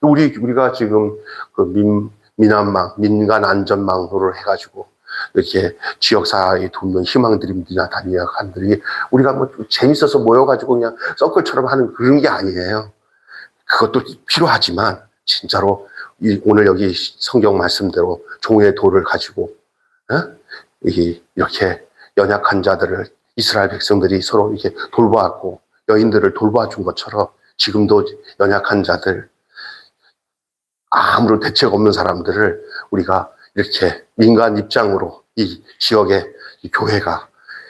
A: 우리가 지금 그 민안망, 민간 안전망으로 해가지고 이렇게 지역사회에 돕는 희망드림들이나 다니아칸들이 우리가 뭐 재밌어서 모여가지고 그냥 서클처럼 하는 그런 게 아니에요. 그것도 필요하지만 진짜로 오늘 여기 성경 말씀대로 종의 돌을 가지고 이렇게 연약한 자들을 이스라엘 백성들이 서로 이렇게 돌보았고 여인들을 돌봐준 것처럼 지금도 연약한 자들, 아무런 대책 없는 사람들을 우리가 이렇게 민간 입장으로 이 지역의 이 교회가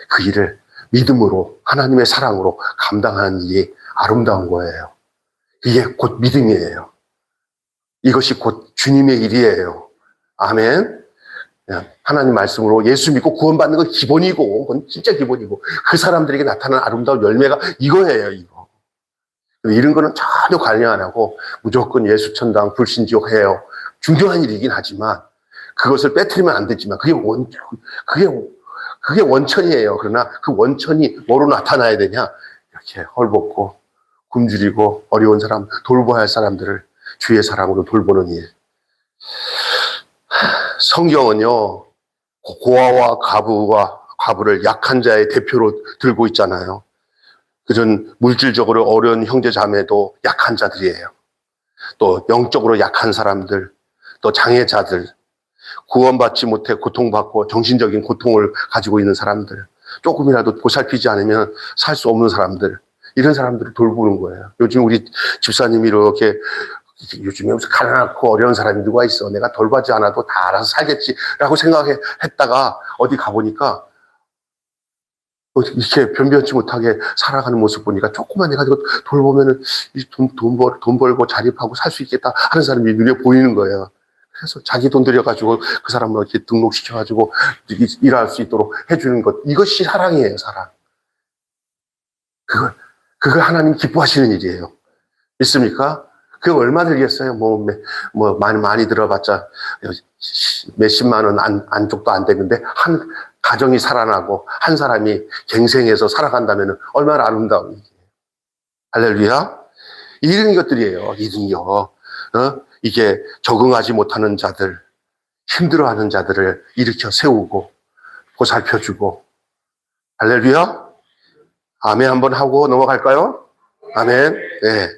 A: 그 일을 믿음으로 하나님의 사랑으로 감당하는 일이 아름다운 거예요. 이게 곧 믿음이에요. 이것이 곧 주님의 일이에요. 아멘. 하나님 말씀으로 예수 믿고 구원받는 건 기본이고, 그건 진짜 기본이고, 그 사람들에게 나타나는 아름다운 열매가 이거예요, 이거. 이런 거는 전혀 관여 안 하고, 무조건 예수 천당, 불신지옥 해요. 중요한 일이긴 하지만, 그것을 빼뜨리면 안 되지만, 그게 원천이에요. 그러나 그 원천이 뭐로 나타나야 되냐? 이렇게 헐벗고, 굶주리고, 어려운 사람, 돌봐야 할 사람들을 주의 사랑으로 돌보는 일. 성경은요, 고아와 과부를 약한 자의 대표로 들고 있잖아요. 그런 물질적으로 어려운 형제 자매도 약한 자들이에요. 또 영적으로 약한 사람들, 또 장애자들, 구원받지 못해 고통받고 정신적인 고통을 가지고 있는 사람들, 조금이라도 보살피지 않으면 살 수 없는 사람들, 이런 사람들을 돌보는 거예요. 요즘 우리 집사님이 이렇게 요즘에 무슨 가난하고 어려운 사람이 누가 있어. 내가 돌보지 않아도 다 알아서 살겠지라고 생각했다가 어디 가보니까 이렇게 변변치 못하게 살아가는 모습 보니까 조금만 내가 이거 돌보면은 돈 벌고 자립하고 살 수 있겠다 하는 사람이 눈에 보이는 거예요. 그래서 자기 돈 들여가지고 그 사람을 이렇게 등록시켜가지고 일할 수 있도록 해주는 것. 이것이 사랑이에요, 사랑. 그걸 하나님 기뻐하시는 일이에요. 믿습니까? 그게 얼마 들겠어요? 많이 들어봤자 몇십만 원 안쪽도 안 되는데, 한 가정이 살아나고, 한 사람이 갱생해서 살아간다면 얼마나 아름다운 일이에요. 할렐루야? 이런 것들이에요, 이 능력. 이게 적응하지 못하는 자들, 힘들어하는 자들을 일으켜 세우고, 보살펴주고. 할렐루야? 아멘 한번 하고 넘어갈까요? 아멘. 네.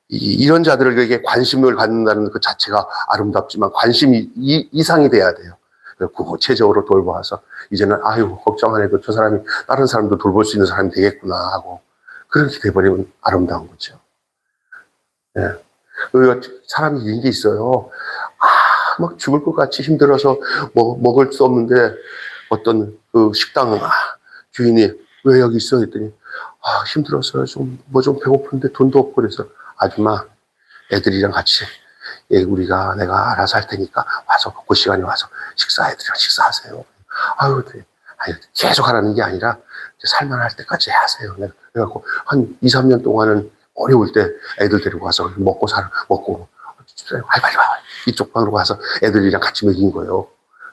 A: 이런 자들에게 관심을 갖는다는 그 자체가 아름답지만 관심이 이상이 돼야 돼요. 구체적으로 돌보아서 이제는 걱정 안 해도 저 사람이 다른 사람도 돌볼 수 있는 사람이 되겠구나 하고 그렇게 돼버리면 아름다운 거죠. 네. 사람이 이런 게 있어요. 막 죽을 것 같이 힘들어서 먹을 수 없는데 어떤 그 식당 주인이 왜 여기 있어? 했더니 힘들어서 좀 배고픈데 돈도 없고 그래서 아줌마 애들이랑 같이 내가 알아서 할 테니까 와서 그 시간에 와서 애들이랑 식사하세요. 계속 하라는 게 아니라 살만할 때까지 하세요. 그래갖고 한 2, 3년 동안은 어려울 때 애들 데리고 와서 먹고 빨리 와. 이쪽 방으로 가서 애들이랑 같이 먹인 거예요.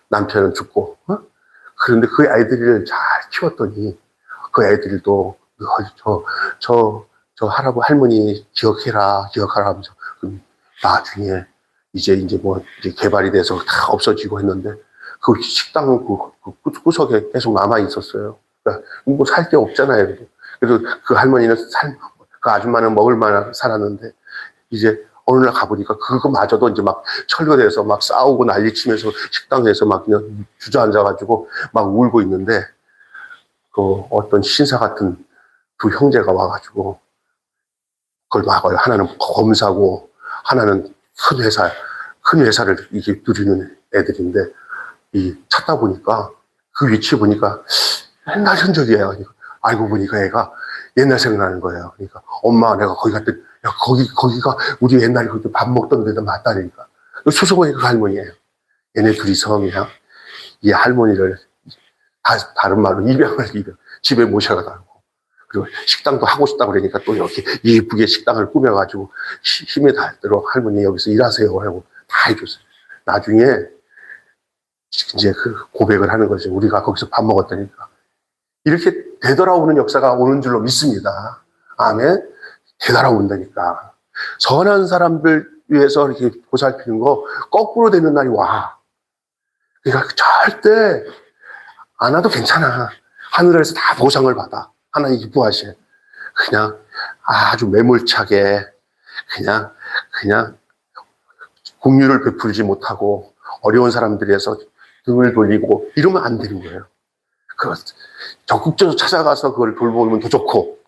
A: 남편은 죽고. 그런데 그 아이들을 잘 키웠더니 그 애들도 저 할머니 기억하라 하면서 나중에 이제 개발이 돼서 다 없어지고 했는데 그 식당은 그 구석에 계속 남아 있었어요. 그러니까 살 게 없잖아요. 그래서 그 할머니는 그 아줌마는 먹을 만한 살았는데 이제 어느 날 가보니까 그거마저도 이제 막 철거돼서 막 싸우고 난리치면서 식당에서 막 그냥 주저앉아가지고 막 울고 있는데 그 어떤 신사 같은 두 형제가 와가지고 그걸 막아요. 하나는 검사고 하나는 큰 회사를 이게 누리는 애들인데 찾다 보니까 그 위치 보니까 옛날 흔적이에요. 알고 보니까 애가 옛날 생각나는 거예요. 그러니까 엄마 내가 거기 갔더니 야 거기가 우리 옛날에 그때 밥 먹던 데다 맞다니까. 수소문이 그 할머니예요. 얘네 둘이서 그냥 이 할머니를 다른 말로 집에 모셔가다고 그리고 식당도 하고 싶다 그러니까 또 이렇게 예쁘게 식당을 꾸며가지고 힘에 닿도록 할머니 여기서 일하세요 하고 다 해줬어요. 나중에 이제 그 고백을 하는 거죠. 우리가 거기서 밥 먹었다니까. 이렇게 되돌아오는 역사가 오는 줄로 믿습니다. 아멘. 되돌아온다니까. 선한 사람들 위해서 이렇게 보살피는 거 거꾸로 되는 날이 와. 그러니까 절대 안 와도 괜찮아. 하늘에서 다 보상을 받아. 하나님 기뻐하셔. 그냥 아주 매몰차게 그냥 긍휼을 베풀지 못하고 어려운 사람들에서 등을 돌리고 이러면 안 되는 거예요. 적극적으로 찾아가서 그걸 돌보면 더 좋고,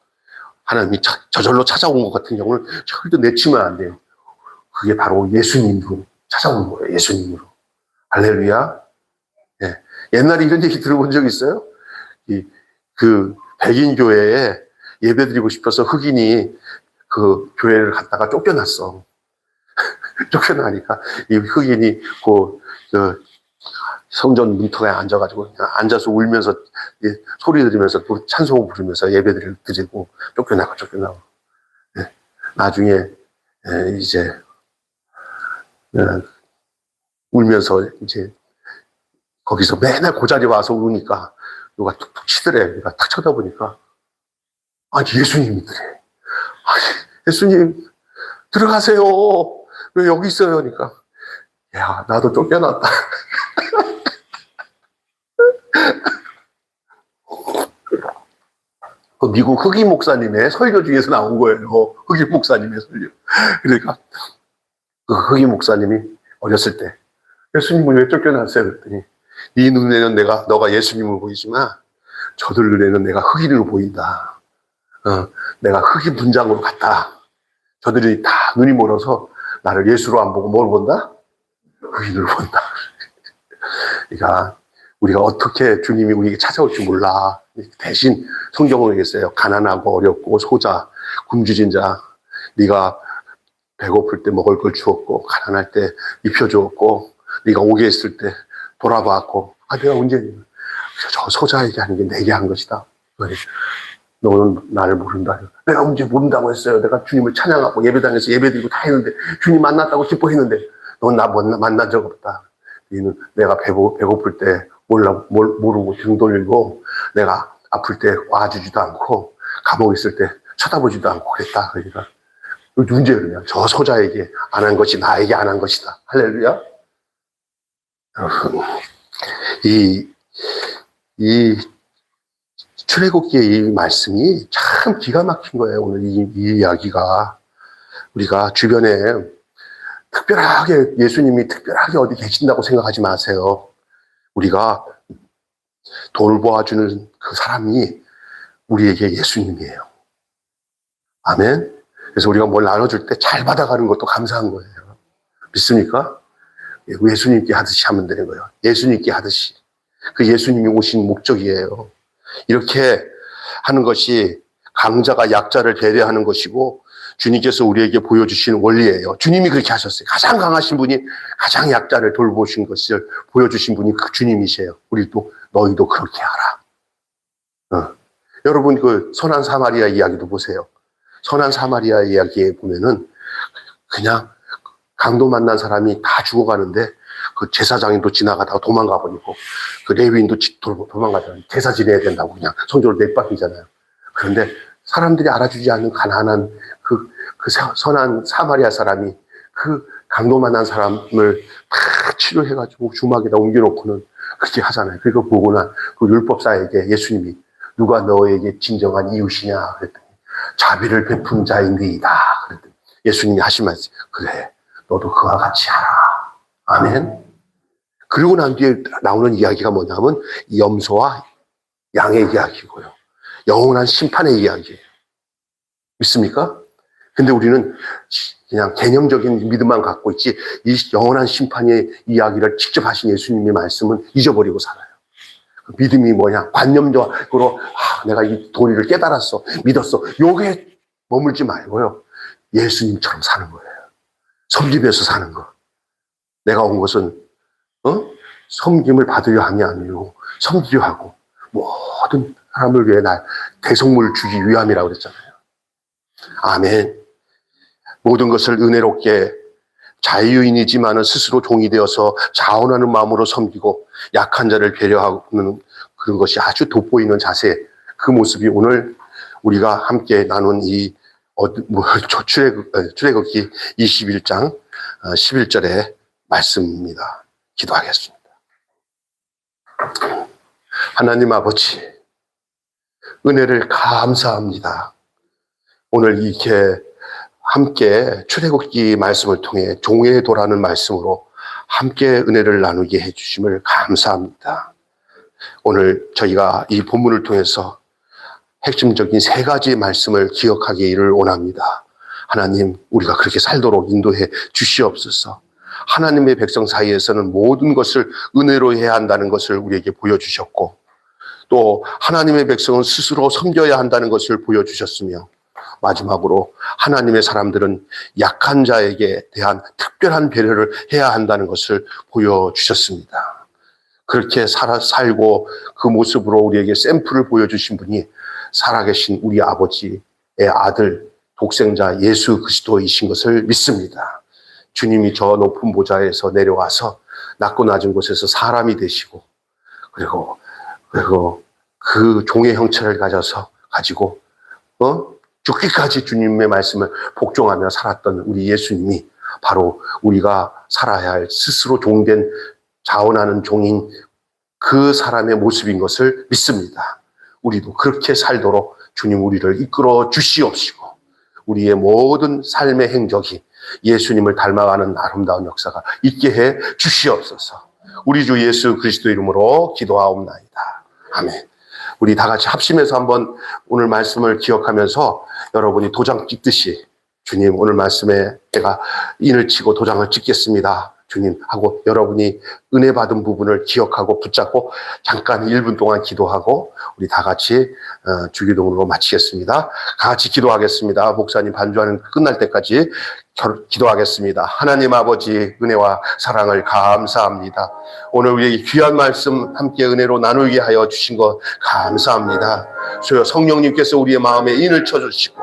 A: 하나님이 저절로 찾아온 것 같은 경우는 절대 내치면 안 돼요. 그게 바로 예수님으로 찾아온 거예요. 예수님으로. 할렐루야. 예. 옛날에 이런 얘기 들어본 적 있어요? 그 백인 교회에 예배드리고 싶어서 흑인이 그 교회를 갔다가 쫓겨났어. 쫓겨나니까 이 흑인이 그 성전 문턱에 앉아가지고 그냥 앉아서 울면서 소리 들으면서 또 찬송 부르면서 예배드리고 쫓겨나고 예. 나중에 이제 울면서 이제 거기서 맨날 그 자리에 와서 우니까 누가 툭툭 치더래. 내가 탁 쳐다보니까 아니 예수님이더래. 아니 예수님 들어가세요. 왜 여기 있어요? 그러니까 야 나도 쫓겨났다. 그 미국 흑인 목사님의 설교 중에서 나온 거예요. 흑인 목사님의 설교. 그러니까 그 흑인 목사님이 어렸을 때 예수님은 왜 쫓겨났어요? 그랬더니 네 눈에는 너가 예수님을 보이지만 저들 눈에는 내가 흑인으로 보인다. 내가 흑인 분장으로 갔다. 저들이 다 눈이 멀어서 나를 예수로 안 보고 뭘 본다? 흑인으로 본다. 그러니까 우리가 어떻게 주님이 우리에게 찾아올지 몰라. 대신 성경은 얘기했어요. 가난하고 어렵고 소자, 굶주린 자, 네가 배고플 때 먹을 걸 주었고 가난할 때 입혀주었고 네가 오게 했을 때 돌아봤고 내가 언제 저 소자에게 하는 게 내게 한 것이다. 너는 나를 모른다. 내가 언제 모른다고 했어요. 내가 주님을 찬양하고 예배당에서 예배드리고 다 했는데 주님 만났다고 기뻐했는데 넌 나 만난 적 없다. 너는 내가 배고플 때 모르고 등 돌리고 내가 아플 때 와주지도 않고 감옥에 있을 때 쳐다보지도 않고 그랬다. 그러니까 문제는요. 저 소자에게 안 한 것이 나에게 안 한 것이다. 할렐루야. 이 출애굽기의 이 말씀이 참 기가 막힌 거예요. 오늘 이 이야기가 우리가 주변에 특별하게 예수님이 특별하게 어디 계신다고 생각하지 마세요. 우리가 돌보아주는 그 사람이 우리에게 예수님이에요. 아멘. 그래서 우리가 뭘 나눠줄 때 잘 받아가는 것도 감사한 거예요. 믿습니까? 예수님께 하듯이 하면 되는 거예요. 예수님께 하듯이. 그 예수님이 오신 목적이에요. 이렇게 하는 것이 강자가 약자를 배려하는 것이고 주님께서 우리에게 보여주시는 원리예요. 주님이 그렇게 하셨어요. 가장 강하신 분이 가장 약자를 돌보신 것을 보여주신 분이 그 주님이세요. 너희도 그렇게 하라. 여러분 그 선한 사마리아 이야기도 보세요. 선한 사마리아 이야기에 보면은 그냥 강도 만난 사람이 다 죽어가는데 그 제사장인도 지나가다가 도망가 버리고 그 레위인도 도망가잖아요. 제사 지내야 된다고 그냥 성전으로 내빠지잖아요. 그런데 사람들이 알아주지 않는 가난한 그 선한 사마리아 사람이 그 강도 만난 사람을 다 치료해가지고 주막에다 옮겨놓고는 그렇게 하잖아요. 그거 보고는 그 율법사에게 예수님이 누가 너에게 진정한 이웃이냐 그랬더니 자비를 베푼 자인이다 그랬더니 예수님이 하신 말씀 그래 너도 그와 같이 하라. 아멘. 그리고 난 뒤에 나오는 이야기가 뭐냐면 염소와 양의 이야기고요. 영원한 심판의 이야기예요. 믿습니까? 근데 우리는 그냥 개념적인 믿음만 갖고 있지 이 영원한 심판의 이야기를 직접 하신 예수님의 말씀은 잊어버리고 살아요. 믿음이 뭐냐? 관념적으로 내가 이 도리를 깨달았어. 믿었어. 요게 머물지 말고요. 예수님처럼 사는 거예요. 섬기면서 사는 거. 내가 온 것은 섬김을 받으려 함이 아니고 섬기려 하고 모든 사람을 위해 날 대속물 주기 위함이라고 그랬잖아요. 아멘. 모든 것을 은혜롭게 자유인이지만 스스로 종이 되어서 자원하는 마음으로 섬기고 약한 자를 배려하는 그런 것이 아주 돋보이는 자세, 그 모습이 오늘 우리가 함께 나눈 이 출애굽기 21장 11절의 말씀입니다. 기도하겠습니다. 하나님 아버지, 은혜를 감사합니다. 오늘 이렇게 함께 출애굽기 말씀을 통해 종의 도라는 말씀으로 함께 은혜를 나누게 해주심을 감사합니다. 오늘 저희가 이 본문을 통해서 핵심적인 세 가지 말씀을 기억하기를 원합니다. 하나님, 우리가 그렇게 살도록 인도해 주시옵소서. 하나님의 백성 사이에서는 모든 것을 은혜로 해야 한다는 것을 우리에게 보여주셨고, 또 하나님의 백성은 스스로 섬겨야 한다는 것을 보여주셨으며, 마지막으로 하나님의 사람들은 약한 자에게 대한 특별한 배려를 해야 한다는 것을 보여주셨습니다. 그렇게 살고 그 모습으로 우리에게 샘플을 보여주신 분이 살아계신 우리 아버지의 아들, 독생자 예수 그리스도이신 것을 믿습니다. 주님이 저 높은 보좌에서 내려와서 낮고 낮은 곳에서 사람이 되시고, 그리고 그 종의 형체를 가지고 죽기까지 주님의 말씀을 복종하며 살았던 우리 예수님이 바로 우리가 살아야 할 스스로 종된 자원하는 종인 그 사람의 모습인 것을 믿습니다. 우리도 그렇게 살도록 주님 우리를 이끌어 주시옵시고, 우리의 모든 삶의 행적이 예수님을 닮아가는 아름다운 역사가 있게 해 주시옵소서. 우리 주 예수 그리스도 이름으로 기도하옵나이다. 아멘. 우리 다 같이 합심해서 한번 오늘 말씀을 기억하면서 여러분이 도장 찍듯이, 주님 오늘 말씀에 내가 인을 치고 도장을 찍겠습니다, 주님 하고 여러분이 은혜 받은 부분을 기억하고 붙잡고 잠깐 1분 동안 기도하고 우리 다 같이 주기도문으로 마치겠습니다. 다 같이 기도하겠습니다. 목사님 반주하는 끝날 때까지 기도하겠습니다. 하나님 아버지, 은혜와 사랑을 감사합니다. 오늘 우리에게 귀한 말씀 함께 은혜로 나누게 하여 주신 것 감사합니다. 주여 성령님께서 우리의 마음에 인을 쳐주시고,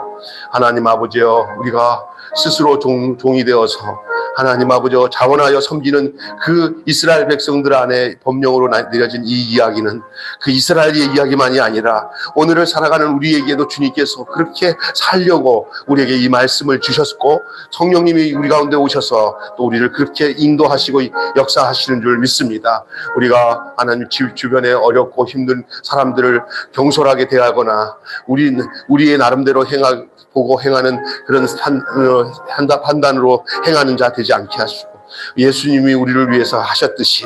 A: 하나님 아버지여, 우리가 스스로 종이 되어서 하나님 아버지여 자원하여 섬기는 그 이스라엘 백성들 안에 법령으로 내려진 이 이야기는 그 이스라엘의 이야기만이 아니라 오늘을 살아가는 우리에게도 주님께서 그렇게 살려고 우리에게 이 말씀을 주셨고, 성령님이 우리 가운데 오셔서 또 우리를 그렇게 인도하시고 역사하시는 줄 믿습니다. 우리가 하나님 주변에 어렵고 힘든 사람들을 경솔하게 대하거나 우리의 나름대로 보고 행하는 그런 판단으로 행하는 자 되지 않게 하시고, 예수님이 우리를 위해서 하셨듯이,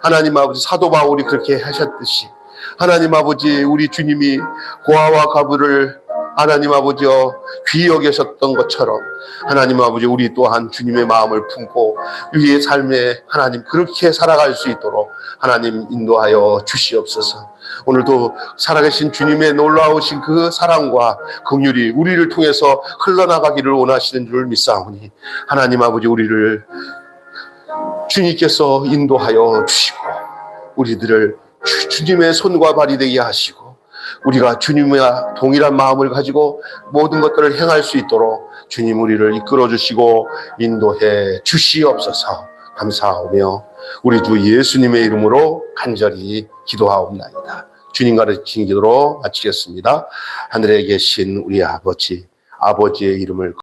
A: 하나님 아버지 사도 바울이 그렇게 하셨듯이, 하나님 아버지 우리 주님이 고아와 과부를 하나님 아버지여 귀히 여기셨던 것처럼 하나님 아버지 우리 또한 주님의 마음을 품고 우리의 삶에 하나님 그렇게 살아갈 수 있도록 하나님 인도하여 주시옵소서. 오늘도 살아계신 주님의 놀라우신 그 사랑과 긍휼이 우리를 통해서 흘러나가기를 원하시는 줄 믿사오니, 하나님 아버지 우리를 주님께서 인도하여 주시고 우리들을 주님의 손과 발이 되게 하시고, 우리가 주님과 동일한 마음을 가지고 모든 것들을 행할 수 있도록 주님 우리를 이끌어 주시고 인도해 주시옵소서. 감사하며 우리 주 예수님의 이름으로 간절히 기도하옵나이다. 주님 가르친 기도로 마치겠습니다. 하늘에 계신 우리 아버지의 이름을